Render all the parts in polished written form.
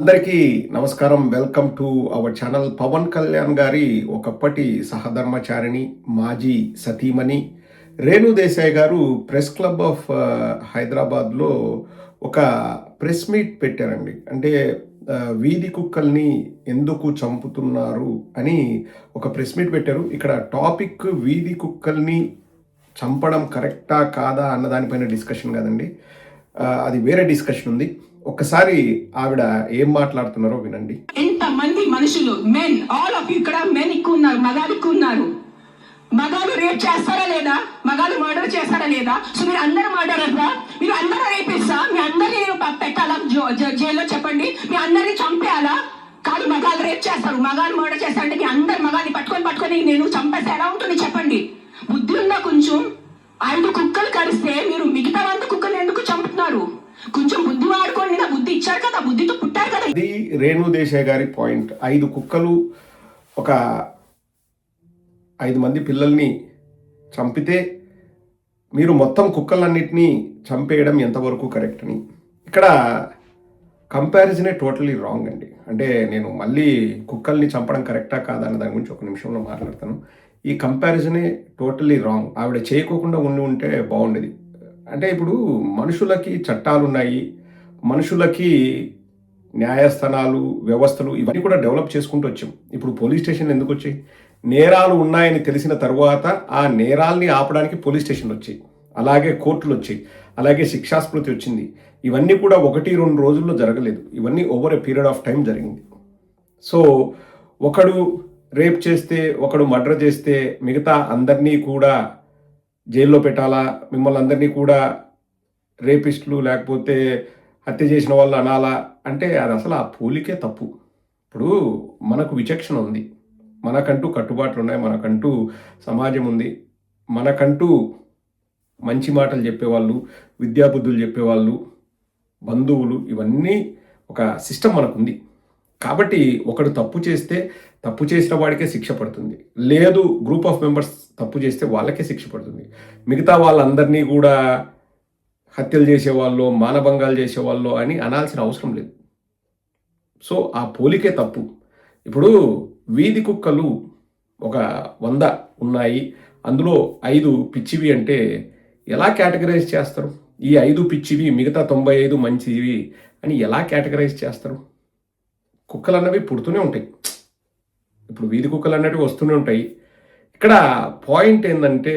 అందరికీ నమస్కారం. Welcome to our channel. Pawan Kalyan గారి ఒకప్పటి సహధర్మచారిణి, మాజీ సతీమణి రేణు దేశాయ్ గారు ప్రెస్ క్లబ్ ఆఫ్ హైదరాబాద్లో ఒక ప్రెస్ మీట్ పెట్టారండి. అంటే వీధి కుక్కల్ని ఎందుకు చంపుతున్నారు అని ఒక ప్రెస్ మీట్ పెట్టారు. ఇక్కడ టాపిక్ వీధి కుక్కల్ని చంపడం కరెక్టా కాదా అన్న దానిపైన డిస్కషన్ కాదండి, అది వేరే డిస్కషన్ ఉంది. ఒక్కసారి ఆవిడ ఏం మాట్లాడుతున్నారో వినండి. ఎంతమంది మనుషులు, మెన్, ఆల్ ఆఫ్ ఇక్కడ మెన్ ఎక్కువ ఉన్నారు, మగాలు ఎక్కువ ఉన్నారు. మగాలు రేప్ చేస్తారా లేదా? మగాలు మర్డర్ చేస్తారా లేదా? సో మీరు అందరూ మర్డరర్రా? మీరు అందరూ రేపిస్తా? మీ అందరినీ పెట్టాలా జైల్లో? చెప్పండి. మీ అందరినీ చంపేయాలా? కాదు, మగాలు రేప్ చేస్తారు, మగాలు మర్డర్ చేస్తారంటే మీ అందరు మగాన్ని పట్టుకొని నేను చంపేస్తే ఎలా ఉంటుంది చెప్పండి? బుద్ధి ఉందా కొంచెం? 5 కుక్కలు కరిస్తే మీరు మిగతా 100 కుక్కలు ఎందుకు చంపుతున్నారు? కొంచెం బుద్ధి వాడుకోండి. నా బుద్ధి ఇచ్చారు కదా, బుద్ధితో పుట్టారు కదా. ఇది రేణు దేశాయ్ గారి పాయింట్. 5 కుక్కలు ఒక 5 మంది పిల్లల్ని చంపితే మీరు మొత్తం కుక్కలన్నిటినీ చంపేయడం ఎంతవరకు కరెక్ట్ అని. ఇక్కడ కంపారిజనే టోటలీ రాంగ్ అండి. అంటే నేను మళ్ళీ కుక్కల్ని చంపడం కరెక్టా కాదా అన్న దాని గురించి ఒక నిమిషంలో మాట్లాడతాను. ఈ కంపారిజనే టోటలీ రాంగ్. ఆవిడ చేయకోకుండా ఉంటే బాగుండేది. అంటే ఇప్పుడు మనుషులకి చట్టాలు ఉన్నాయి, మనుషులకి న్యాయస్థానాలు, వ్యవస్థలు ఇవన్నీ కూడా డెవలప్ చేసుకుంటూ వచ్చాం. ఇప్పుడు పోలీస్ స్టేషన్లు ఎందుకు వచ్చాయి? నేరాలు ఉన్నాయని తెలిసిన తర్వాత ఆ నేరాల్ని ఆపడానికి పోలీస్ స్టేషన్లు వచ్చాయి, అలాగే కోర్టులు వచ్చాయి, అలాగే శిక్షాస్మృతి వచ్చింది. ఇవన్నీ కూడా 1-2 రోజుల్లో జరగలేదు. ఇవన్నీ over a period of time జరిగింది. సో ఒకడు రేప్ చేస్తే, ఒకడు మర్డర్ చేస్తే మిగతా అందరినీ కూడా జైల్లో పెట్టాలా? మిమ్మల్ని అందరినీ కూడా రేపిస్టులు లేకపోతే హత్య చేసిన వాళ్ళు అనాలా? అంటే అది అసలు ఆ పోలికే తప్పు. ఇప్పుడు మనకు విచక్షణ ఉంది, మనకంటూ కట్టుబాట్లు ఉన్నాయి, మనకంటూ సమాజం ఉంది, మనకంటూ మంచి మాటలు చెప్పేవాళ్ళు, విద్యాబుద్ధులు చెప్పేవాళ్ళు, బంధువులు, ఇవన్నీ ఒక సిస్టమ్ మనకుంది. కాబట్టి ఒకడు తప్పు చేస్తే తప్పు చేసిన వాడికే శిక్ష పడుతుంది. లేదు, గ్రూప్ ఆఫ్ మెంబర్స్ తప్పు చేస్తే వాళ్ళకే శిక్ష పడుతుంది. మిగతా వాళ్ళందరినీ కూడా హత్యలు చేసేవాళ్ళు, మానభంగాలు చేసేవాళ్ళు అని అనాల్సిన అవసరం లేదు. సో ఆ పోలికే తప్పు. ఇప్పుడు వీధి కుక్కలు ఒక 100 ఉన్నాయి, అందులో 5 పిచ్చివి అంటే ఎలా కేటగరైజ్ చేస్తారు? ఈ 5 పిచ్చివి, మిగతా 95 మంచివి అని ఎలా కేటగరైజ్ చేస్తారు? కుక్కలు అన్నవి పుడుతూనే ఉంటాయి. ఇప్పుడు వీధి కుక్కలు అన్నవి వస్తూనే ఉంటాయి. ఇక్కడ పాయింట్ ఏంటంటే,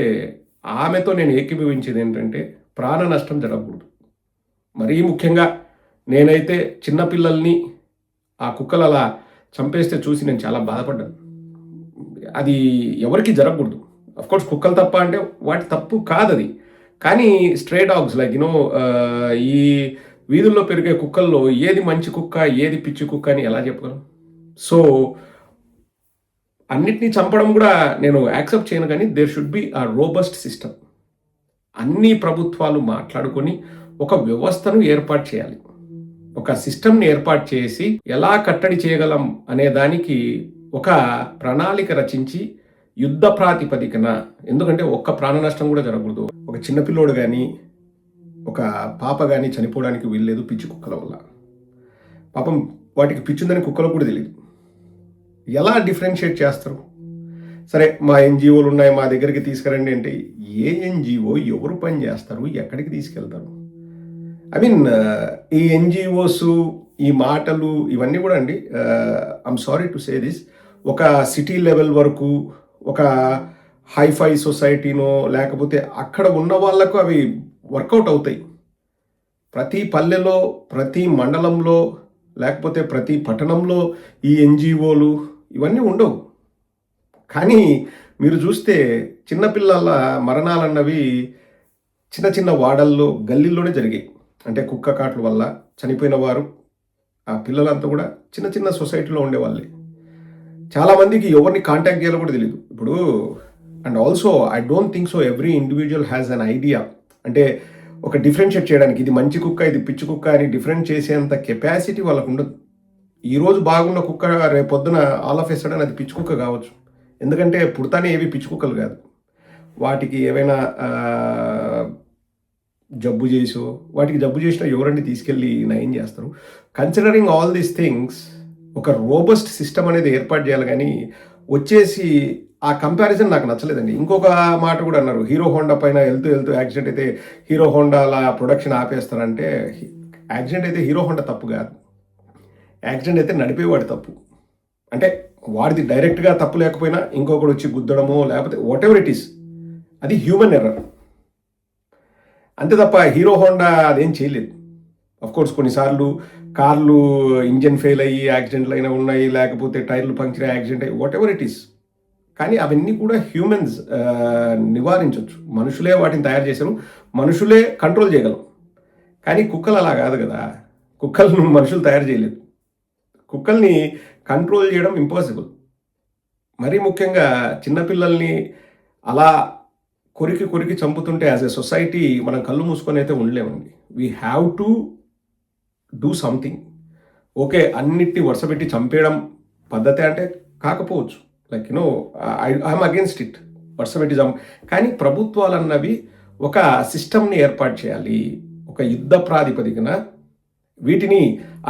ఆమెతో నేను ఏకీభవించేది ఏంటంటే ప్రాణ నష్టం జరగకూడదు. మరీ ముఖ్యంగా నేనైతే చిన్నపిల్లల్ని ఆ కుక్కలు అలా చంపేస్తే చూసి నేను చాలా బాధపడ్డాను. అది ఎవరికి జరగకూడదు. అఫ్కోర్స్ కుక్కలు తప్ప అంటే వాటి తప్పు కాదు అది. కానీ స్ట్రే డాగ్స్ లైక్ ఈ వీధుల్లో పెరిగే కుక్కల్లో ఏది మంచి కుక్క, ఏది పిచ్చి కుక్క అని ఎలా చెప్పగలం? సో అన్నిటినీ చంపడం కూడా నేను యాక్సెప్ట్ చేయను, కానీ there should be a robust system. అన్ని ప్రభుత్వాలు మాట్లాడుకొని ఒక వ్యవస్థను ఏర్పాటు చేయాలి, ఒక సిస్టమ్ని ఏర్పాటు చేసి ఎలా కట్టడి చేయగలం అనే దానికి ఒక ప్రణాళిక రచించి యుద్ధ ప్రాతిపదికన. ఎందుకంటే ఒక్క ప్రాణ నష్టం కూడా జరగకూడదు. ఒక చిన్నపిల్లోడు కానీ ఒక పాప కానీ చనిపోవడానికి వీల్లేదు పిచ్చి కుక్కల వల్ల. పాపం వాటికి పిచ్చుందని కుక్కలకు కూడా తెలియదు. ఎలా డిఫరెన్షియేట్ చేస్తారు? సరే, మా ఎన్జిఓలు ఉన్నాయి, మా దగ్గరికి తీసుకురండి అంటే ఏ ఎన్జిఓ ఎవరు పని చేస్తారు, ఎక్కడికి తీసుకెళ్తారు? ఐ మీన్ ఈ ఎన్జిఓస్, ఈ మాటలు ఇవన్నీ కూడా అండి, I'm sorry to say this, ఒక సిటీ లెవెల్ వరకు, ఒక హైఫై సొసైటీనో లేకపోతే అక్కడ ఉన్న వాళ్ళకు అవి వర్కౌట్ అవుతాయి. ప్రతి పల్లెలో, ప్రతి మండలంలో లేకపోతే ప్రతి పట్టణంలో ఈ ఎన్జిఓలు ఇవన్నీ ఉండవు. కానీ మీరు చూస్తే చిన్నపిల్లల మరణాలన్నవి చిన్న చిన్న వాడల్లో, గల్లీల్లోనే జరిగాయి. అంటే కుక్క కాట్ల వల్ల చనిపోయిన వారు, ఆ పిల్లలంతా కూడా చిన్న చిన్న సొసైటీలో ఉండేవాళ్ళే. చాలామందికి ఎవరిని కాంటాక్ట్ చేయాలో కూడా తెలియదు ఇప్పుడు. And also I don't think so every individual has an idea. అంటే ఒక డిఫరెన్షియేట్ చేయడానికి ఇది మంచి కుక్క, ఇది పిచ్చి కుక్క అని డిఫరెంట్ చేసేంత కెపాసిటీ వాళ్ళకు ఉండదు. ఈరోజు బాగున్న కుక్క రేపు పొద్దున ఆల్ ఆఫ్ ఎ సడన్ అది పిచ్చి కుక్క కావచ్చు. ఎందుకంటే పుడతానే ఏవి పిచ్చి కుక్కలు కాదు. వాటికి ఏవైనా జబ్బు చేసో, వాటికి జబ్బు చేసినా ఎవరండి తీసుకెళ్ళి నయం చేస్తారు? కన్సిడరింగ్ ఆల్ దీస్ థింగ్స్ ఒక రోబస్ట్ సిస్టమ్ అనేది ఏర్పాటు చేయాలి కానీ వచ్చేసి ఆ కంపారిజన్ నాకు నచ్చలేదండి. ఇంకొక మాట కూడా అన్నారు, హీరో హోండా పైన వెళ్తూ యాక్సిడెంట్ అయితే హీరో హోండాల ప్రొడక్షన్ ఆపేస్తారంటే, యాక్సిడెంట్ అయితే హీరో హోండా తప్పు కాదు, యాక్సిడెంట్ అయితే నడిపేవాడు తప్పు. అంటే వాడిది డైరెక్ట్గా తప్పు లేకపోయినా ఇంకొకటి వచ్చి గుద్దడమో లేకపోతే వాట్ ఎవర్ ఇట్ ఈస్, అది హ్యూమన్ ఎర్రర్ అంతే తప్ప హీరో హోండా అదేం చేయలేదు. కోర్స్ కొన్నిసార్లు కార్లు ఇంజన్ ఫెయిల్ అయ్యి యాక్సిడెంట్లు అయినా ఉన్నాయి, లేకపోతే టైర్లు పంక్చర్ అయ్యి యాక్సిడెంట్ అయ్యి వాట్ ఎవర్ ఇట్ ఈస్. కానీ అవన్నీ కూడా హ్యూమన్స్ నివారించవచ్చు. మనుషులే వాటిని తయారు చేశారు, మనుషులే కంట్రోల్ చేయగలం. కానీ కుక్కలు అలా కాదు కదా, కుక్కలను మనుషులు తయారు చేయలేదు. కుక్కల్ని కంట్రోల్ చేయడం ఇంపాసిబుల్. మరీ ముఖ్యంగా చిన్నపిల్లల్ని అలా కొరికి చంపుతుంటే యాజ్ ఎ సొసైటీ మనం కళ్ళు మూసుకొని అయితే ఉండలేమండి. We have to do something. Okay, అన్నిటిని వరుసపెట్టి చంపేయడం పద్ధతి అంటే కాకపోవచ్చు, like you know I'm against it, వరుసపెట్టి కానీ ప్రభుత్వాలు అన్నవి ఒక సిస్టమ్ని ఏర్పాటు చేయాలి. ఒక యుద్ధ ప్రాతిపదికన వీటిని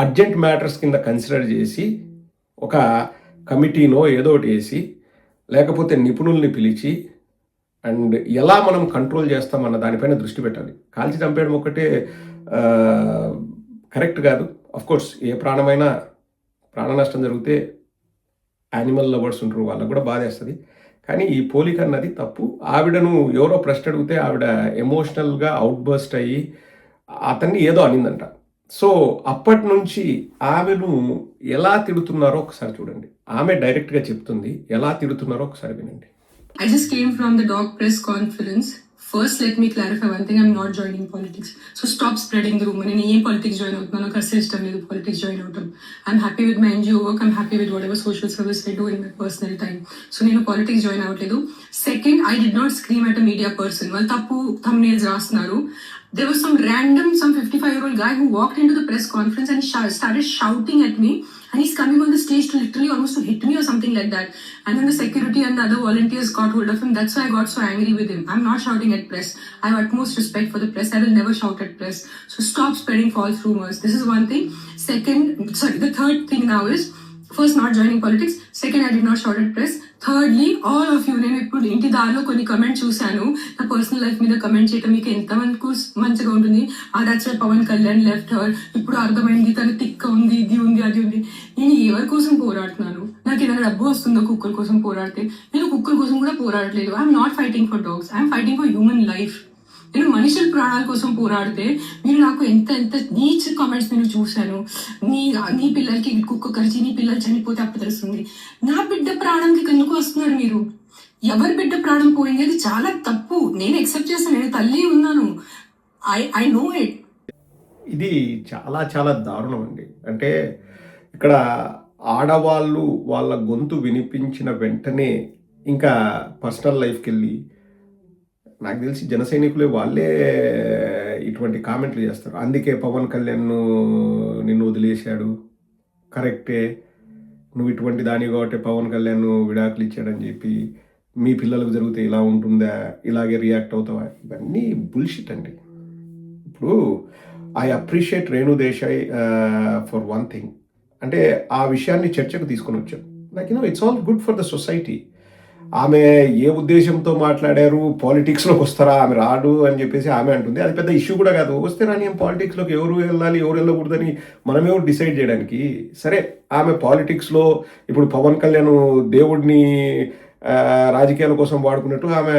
అర్జెంట్ మ్యాటర్స్ కింద కన్సిడర్ చేసి ఒక కమిటీనో ఏదో ఒకటి వేసి, లేకపోతే నిపుణుల్ని పిలిచి అండ్ ఎలా మనం కంట్రోల్ చేస్తామన్న దానిపైన దృష్టి పెట్టాలి. కాల్చి చంపేయడం ఒకటే కరెక్ట్ కాదు. కోర్స్ ఏ ప్రాణమైనా ప్రాణ నష్టం జరిగితే యానిమల్ లవర్స్ ఉంటారు, వాళ్ళకు కూడా బాధేస్తుంది. కానీ ఈ పోలిక అన్నది తప్పు. ఆవిడను ఎవరో ప్రశ్న అడిగితే ఆవిడ ఎమోషనల్గా అవుట్బర్స్ట్ అయ్యి అతన్ని ఏదో అనిందంట. సో అప్పటి నుంచి ఆమెను ఎలా తిడుతున్నారో ఒకసారి చూడండి. ఆమె డైరెక్ట్గా చెప్తుంది, ఎలా తిడుతున్నారో ఒకసారి వినండి. I just came from the dog press conference. First, let me clarify one thing. I'm not joining politics. So stop spreading the rumor. నేను ఏం politics join అవుతున్నాను, నాకు అసలు ఇష్టం లేదు politics join అవటం. I'm happy with my NGO work. I'm happy with whatever social service I do in my personal time. So నేను politics join అవ్వట్లేదు. Second, I did not scream at a media person. వాళ్ళు తప్పు thumbnails రాస్తున్నారు. There was some 55-year-old guy who walked into the press conference and started shouting at me. And he's coming on the stage to literally almost to hit me or something like that. And then the security and the other volunteers got hold of him. That's why I got so angry with him. I'm not shouting at press. I have utmost respect for the press. I will never shout at press. So stop spreading false rumors. This is one thing. The third thing now is, first, not joining politics. Second, I did not shout at press. Thirdly, all of you, నేను ఇప్పుడు ఇంటి దారిలో కొన్ని comment చూశాను, నా personal life మీద comment చేయడం మీకు ఎంతమందికి మంచిగా ఉంటుంది. That's why Pawan Kalyan left her, ఇప్పుడు అర్థమైంది తను తిక్క ఉంది, ఇది ఉంది, అది ఉంది. నేను ఎవరి కోసం పోరాడుతున్నాను? నాకు ఏదైనా డబ్బు వస్తుందో కుక్కల కోసం పోరాడితే? నేను కుక్కల కోసం కూడా పోరాడలేదు. I'm not fighting for dogs, I'm fighting for human life. నేను మనుషుల ప్రాణాల కోసం పోరాడితే మీరు నాకు ఎంత నీచ్ కామెంట్స్ నేను చూశాను. నీ పిల్లలకి కుక్క కరిచి నీ పిల్లలు చనిపోతే అప్పుడు తెలుస్తుంది. నా బిడ్డ ప్రాణంకి ఎందుకు వస్తున్నారు మీరు? ఎవరి బిడ్డ ప్రాణం పోయింది అది చాలా తప్పు. నేను ఎక్సెప్ట్ చేస్తాను, నేను తల్లి ఉన్నాను. I know it. ఇది చాలా చాలా దారుణం అండి. అంటే ఇక్కడ ఆడవాళ్ళు వాళ్ళ గొంతు వినిపించిన వెంటనే ఇంకా పర్సనల్ లైఫ్కి వెళ్ళి, నాకు తెలిసి జన సైనికులే వాళ్ళే ఇటువంటి కామెంట్లు చేస్తారు. అందుకే పవన్ కళ్యాణ్ నిన్ను వదిలేశాడు, కరెక్టే, నువ్వు ఇటువంటి దాని కాబట్టి పవన్ కళ్యాణ్ విడాకులు ఇచ్చాడని చెప్పి మీ పిల్లలకు జరిగితే ఇలా ఉంటుందా, ఇలాగే రియాక్ట్ అవుతావా, ఇవన్నీ బుల్షిట్ అండి. ఇప్పుడు I appreciate Renu Desai for one thing, అంటే ఆ విషయాన్ని చర్చకు తీసుకొని వచ్చాం. Like it's all good for the society. ఆమె ఏ ఉద్దేశంతో మాట్లాడారు, పాలిటిక్స్లోకి వస్తారా, ఆమె రాడు అని చెప్పేసి ఆమె అంటుంది. అది పెద్ద ఇష్యూ కూడా కాదు. వస్తే రాని పాలిటిక్స్లోకి ఎవరు వెళ్ళాలి ఎవరు వెళ్ళకూడదని మనమే డిసైడ్ చేయడానికి. సరే, ఆమె పాలిటిక్స్లో ఇప్పుడు పవన్ కళ్యాణ్ దేవుడిని రాజకీయాల కోసం వాడుకున్నట్టు ఆమె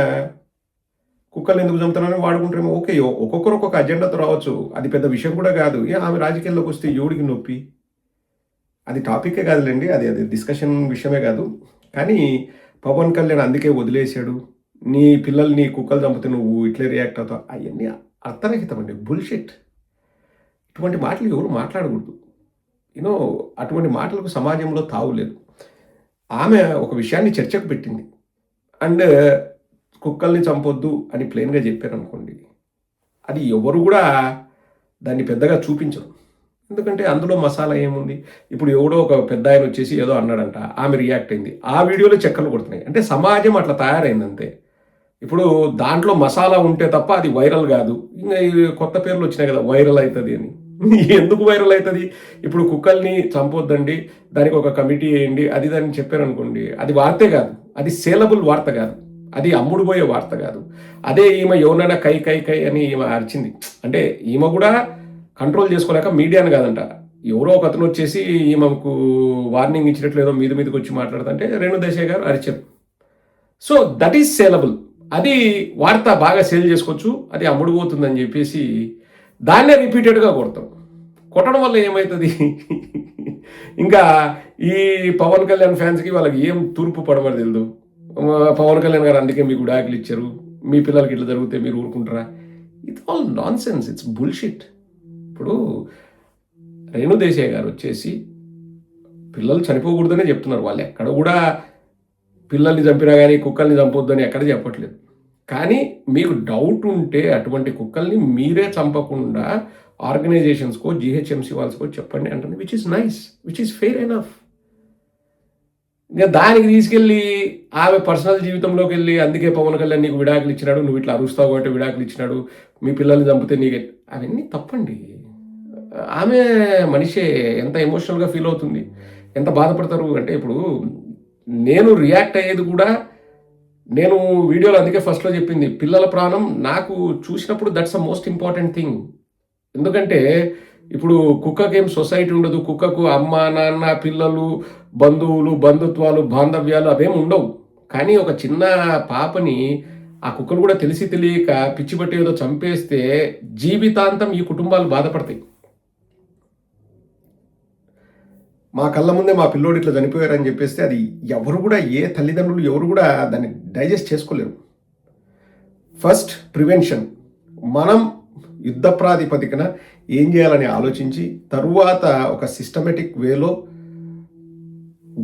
కుక్కలు ఎందుకు చంపుతారని వాడుకుంటారేమో. ఓకే, ఒక్కొక్కరు ఒక్కొక్క అజెండాతో రావచ్చు, అది పెద్ద విషయం కూడా కాదు. ఆమె రాజకీయాల్లోకి వస్తే ఎవడికి నొప్పి, అది టాపికే కాదులేండి, అది డిస్కషన్ విషయమే కాదు. కానీ పవన్ కళ్యాణ్ అందుకే వదిలేశాడు, నీ పిల్లల్ని కుక్కలు చంపితే నువ్వు ఇట్లే రియాక్ట్ అవుతావు, అవన్నీ అర్థరహితం అండి, బుల్షిట్. ఇటువంటి మాటలు ఎవరు మాట్లాడకూడదు. అటువంటి మాటలకు సమాజంలో తావులేదు. ఆమె ఒక విషయాన్ని చర్చకు పెట్టింది అండ్ కుక్కల్ని చంపొద్దు అని ప్లెయిన్గా చెప్పారు అనుకోండి, అది ఎవరు కూడా దాన్ని పెద్దగా చూపించరు. ఎందుకంటే అందులో మసాలా ఏముంది. ఇప్పుడు ఎవడో ఒక పెద్ద ఆయన వచ్చేసి ఏదో అన్నాడంట, ఆమె రియాక్ట్ అయింది, ఆ వీడియోలో చక్కర్లు కొడుతున్నాయి. అంటే సమాజం అట్లా తయారైంది అంతే. ఇప్పుడు దాంట్లో మసాలా ఉంటే తప్ప అది వైరల్ కాదు. ఇంకా ఈ కొత్త పేర్లు వచ్చినాయి కదా వైరల్ అవుతుంది అని. ఎందుకు వైరల్ అవుతుంది? ఇప్పుడు కుక్కల్ని చంపొద్దండి, దానికి ఒక కమిటీ వేయండి, అది దాన్ని చెప్పారనుకోండి, అది వార్తే కాదు, అది సేలబుల్ వార్త కాదు, అది అమ్ముడు పోయే వార్త కాదు. అదే ఈమె ఎవరైనా కై కై కై అని ఈమె అరిచింది అంటే ఈమె కూడా కంట్రోల్ చేసుకోలేక మీడియాని కాదంట, ఎవరో ఒక అతను వచ్చేసి ఈమెకు వార్నింగ్ ఇచ్చినట్లు ఏదో మీదకి వచ్చి మాట్లాడుతుంటే రేణుదేశాయ్ గారు అరిచారు. సో దట్ ఈస్ సేలబుల్, అది వార్త బాగా సేల్ చేసుకోవచ్చు, అది అమ్ముడు పోతుందని చెప్పేసి దాన్నే రిపీటెడ్గా కొట్టడం వల్ల ఏమవుతుంది? ఇంకా ఈ పవన్ కళ్యాణ్ ఫ్యాన్స్కి వాళ్ళకి ఏం తూర్పు పడమని తెలియదు. పవన్ కళ్యాణ్ గారు అందుకే మీకు విడాకులు ఇచ్చారు, మీ పిల్లలకి ఇట్లా జరిగితే మీరు ఊరుకుంటారా? It's all non sense, it's bullshit. ఇప్పుడు రేణుదేశాయ్ గారు వచ్చేసి పిల్లలు చనిపోకూడదనే చెప్తున్నారు. వాళ్ళు ఎక్కడ కూడా పిల్లల్ని చంపినా కానీ కుక్కల్ని చంపొద్దని ఎక్కడ చెప్పట్లేదు. కానీ మీకు డౌట్ ఉంటే అటువంటి కుక్కల్ని మీరే చంపకుండా ఆర్గనైజేషన్స్కో జిహెచ్ఎంసీ వాళ్ళకో చెప్పండి అంటుంది, which is nice, which is fair enough. ఇంకా దానికి తీసుకెళ్ళి ఆమె పర్సనల్ జీవితంలోకి వెళ్ళి అందుకే పవన్ కళ్యాణ్ నీకు విడాకులు ఇచ్చినాడు, నువ్వు ఇట్లా అరుస్తావు కాబట్టి విడాకులు ఇచ్చినాడు, మీ పిల్లల్ని చంపితే నీకు, అవన్నీ తప్పండి. ఆమె మనిషే ఎంత ఎమోషనల్గా ఫీల్ అవుతుంది, ఎంత బాధపడతారు అంటే ఇప్పుడు నేను రియాక్ట్ అయ్యేది కూడా, నేను వీడియోలో అందుకే ఫస్ట్లో చెప్పింది, పిల్లల ప్రాణం నాకు చూసినప్పుడు that's a most important thing. ఎందుకంటే ఇప్పుడు కుక్కకి ఏం సొసైటీ ఉండదు, కుక్కకు అమ్మ నాన్న పిల్లలు బంధువులు బంధుత్వాలు బాంధవ్యాలు అవేం ఉండవు. కానీ ఒక చిన్న పాపని ఆ కుక్కలు కూడా తెలిసి తెలియక పిచ్చి పట్టి ఏదో చంపేస్తే జీవితాంతం ఈ కుటుంబాలు బాధపడతాయి. మా కళ్ళ ముందే మా పిల్లోడు ఇట్లా చనిపోయారని చెప్పేస్తే అది ఎవరు కూడా, ఏ తల్లిదండ్రులు ఎవరు కూడా దాన్ని డైజెస్ట్ చేసుకోలేరు. ఫస్ట్ ప్రివెన్షన్, మనం యుద్ధ ప్రాతిపదికన ఏం చేయాలని ఆలోచించి తరువాత ఒక సిస్టమేటిక్ వేలో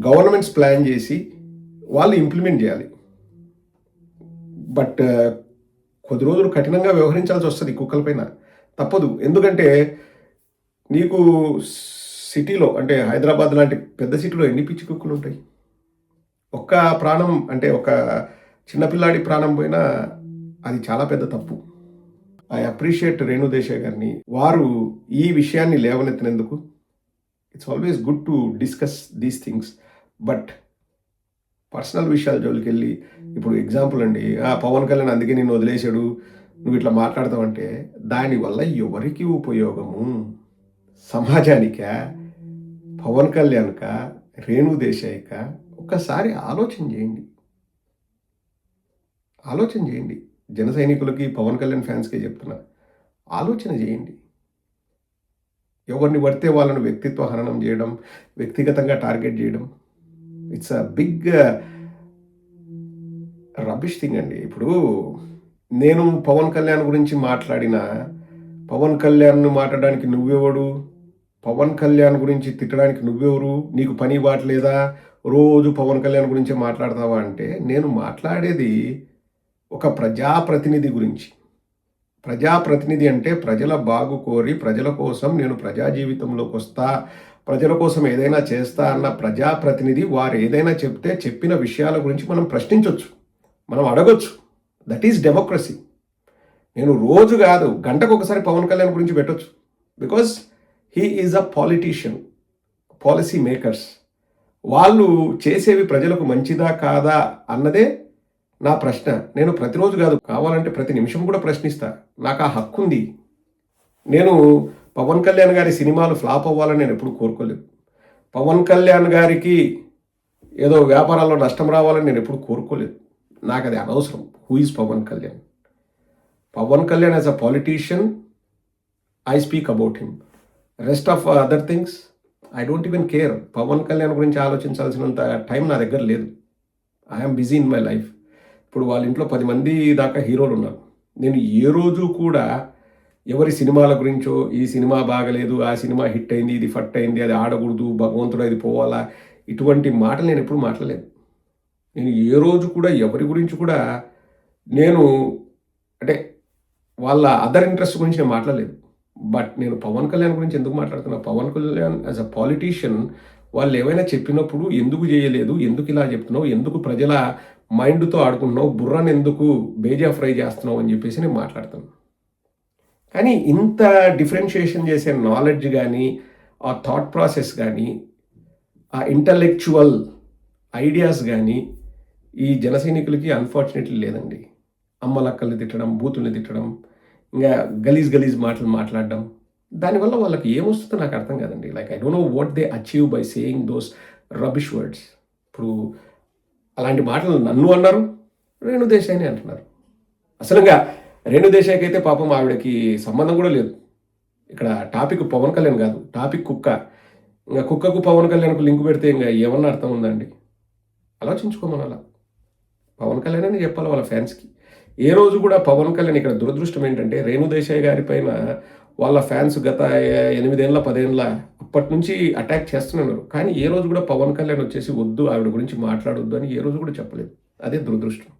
గవర్నమెంట్స్ ప్లాన్ చేసి వాళ్ళు ఇంప్లిమెంట్ చేయాలి. బట్ కొద్ది రోజులు కఠినంగా వ్యవహరించాల్సి వస్తుంది కుక్కలపైన, తప్పదు. ఎందుకంటే నీకు సిటీలో అంటే హైదరాబాద్ లాంటి పెద్ద సిటీలో ఎన్ని పిచ్చి కుక్కలు ఉంటాయి? ఒక్క ప్రాణం అంటే ఒక చిన్నపిల్లాడి ప్రాణం పోయినా అది చాలా పెద్ద తప్పు. ఐ అప్రిషియేట్ రేణుదేశాయ్ గారిని, వారు ఈ విషయాన్ని లేవనెత్తినందుకు. It's always good to discuss these things, but personal విషయాల జోలికి వెళ్ళి, ఇప్పుడు ఎగ్జాంపుల్ అండి, పవన్ కళ్యాణ్ అందుకే నిన్ను వదిలేశాడు, నువ్వు ఇట్లా మాట్లాడతావంటే దానివల్ల ఎవరికి ఉపయోగము? సమాజానికా, పవన్ కళ్యాణ్కా, రేణుదేశాయ్కా? ఒక్కసారి ఆలోచన చేయండి. జన సైనికులకి, పవన్ కళ్యాణ్ ఫ్యాన్స్కే చెప్తున్నా, ఆలోచన చేయండి. ఎవరిని పడితే వాళ్ళను వ్యక్తిత్వ హననం చేయడం, వ్యక్తిగతంగా టార్గెట్ చేయడం, it's a big rubbish thing అండి. ఇప్పుడు నేను పవన్ కళ్యాణ్ గురించి మాట్లాడినా, పవన్ కళ్యాణ్ మాట్లాడడానికి నువ్వెవడు, పవన్ కళ్యాణ్ గురించి తిట్టడానికి నువ్వెవరు, నీకు పని బాటలేదా, రోజు పవన్ కళ్యాణ్ గురించే మాట్లాడతావా అంటే, నేను మాట్లాడేది ఒక ప్రజాప్రతినిధి గురించి. ప్రజాప్రతినిధి అంటే ప్రజల బాగు కోరి, ప్రజల కోసం నేను ప్రజా జీవితంలోకి వస్తా, ప్రజల కోసం ఏదైనా చేస్తా అన్న ప్రజాప్రతినిధి. వారు ఏదైనా చెప్తే చెప్పిన విషయాల గురించి మనం ప్రశ్నించవచ్చు, మనం అడగొచ్చు. That is democracy. నేను రోజు కాదు, గంటకు ఒకసారి పవన్ కళ్యాణ్ గురించి పెట్టొచ్చు. Because he is a politician, policy makers. వాళ్ళు చేసేవి ప్రజలకు మంచిదా కాదా అన్నదే నా ప్రశ్న. నేను ప్రతిరోజు కాదు, కావాలంటే ప్రతి నిమిషం కూడా ప్రశ్నిస్తా, నాకు ఆ హక్కు ఉంది. నేను పవన్ కళ్యాణ్ గారి సినిమాలు ఫ్లాప్ అవ్వాలని నేను ఎప్పుడు కోరుకోలేదు. పవన్ కళ్యాణ్ గారికి ఏదో వ్యాపారాల్లో నష్టం రావాలని నేను ఎప్పుడు కోరుకోలేదు. నాకు అది అనవసరం. Who is Pawan Kalyan? Pawan Kalyan as a politician I speak about him. Rest of other things I don't even care. Pawan Kalyan గురించి ఆలోచించాల్సినంత టైం నా దగ్గర లేదు. I'm busy in my life. ఇప్పుడు వాళ్ళ ఇంట్లో 10 మంది దాకా హీరోలు ఉన్నారు. నేను ఏ రోజు కూడా ఎవరి సినిమాల గురించో, ఈ సినిమా బాగలేదు, ఆ సినిమా హిట్ అయింది, ఇది ఫట్ అయింది, అది ఆడకూడదు, భగవంతుడు అది పోవాలా, ఇటువంటి మాటలు నేను ఎప్పుడు మాట్లాడలేదు. నేను ఏ రోజు కూడా ఎవరి గురించి కూడా నేను అంటే వాళ్ళ అదర్ ఇంట్రెస్ట్ గురించి నేను మాట్లాడలేదు. బట్ నేను పవన్ కళ్యాణ్ గురించి ఎందుకు మాట్లాడుతున్నా, Pawan Kalyan as a politician వాళ్ళు ఏవైనా చెప్పినప్పుడు ఎందుకు చేయలేదు, ఎందుకు ఇలా చెప్తున్నావు, ఎందుకు ప్రజల మైండ్తో ఆడుకుంటున్నావు, బుర్రను ఎందుకు బేజా ఫ్రై చేస్తున్నావు అని చెప్పేసి నేను మాట్లాడతాను. కానీ ఇంత డిఫరెన్షియేషన్ చేసే నాలెడ్జ్ కానీ, ఆ థాట్ ప్రాసెస్ కానీ, ఆ ఇంటలెక్చువల్ ఐడియాస్ కానీ ఈ జనసైనికులకి అన్ఫార్చునేట్లీ లేదండి. అమ్మలక్కల్ని తిట్టడం, బూతుల్ని తిట్టడం, ఇంకా గలీజ్ మాటలు మాట్లాడడం, దానివల్ల వాళ్ళకి ఏమొస్తుందో నాకు అర్థం కాదండి. Like I don't know what they achieve by saying those rubbish words. ఇప్పుడు అలాంటి మాటలు నన్ను అన్నారు, రేణు దేశాయిని అంటున్నారు. అసలుగా రేణు దేశాయికి అయితే పాపం ఆవిడకి సంబంధం కూడా లేదు. ఇక్కడ టాపిక్ పవన్ కళ్యాణ్ కాదు, టాపిక్ కుక్క. ఇంకా కుక్కకు పవన్ కళ్యాణ్కు లింక్ పెడితే ఇంకా ఏమన్నా అర్థం ఉందండి? ఆలోచించుకోమనాల. పవన్ కళ్యాణ్ అని చెప్పాలి వాళ్ళ ఫ్యాన్స్కి. ఏ రోజు కూడా పవన్ కళ్యాణ్, ఇక్కడ దురదృష్టం ఏంటంటే రేణు దేశాయ్ గారి పైన వాళ్ళ ఫ్యాన్స్ గత 8 ఏళ్ళ 10 ఏళ్ళ అప్పటి నుంచి అటాక్ చేస్తున్నారు. కానీ ఏ రోజు కూడా పవన్ కళ్యాణ్ వచ్చేసి వద్దు ఆవిడ గురించి మాట్లాడొద్దు అని ఏ రోజు కూడా చెప్పలేదు. అదే దురదృష్టం.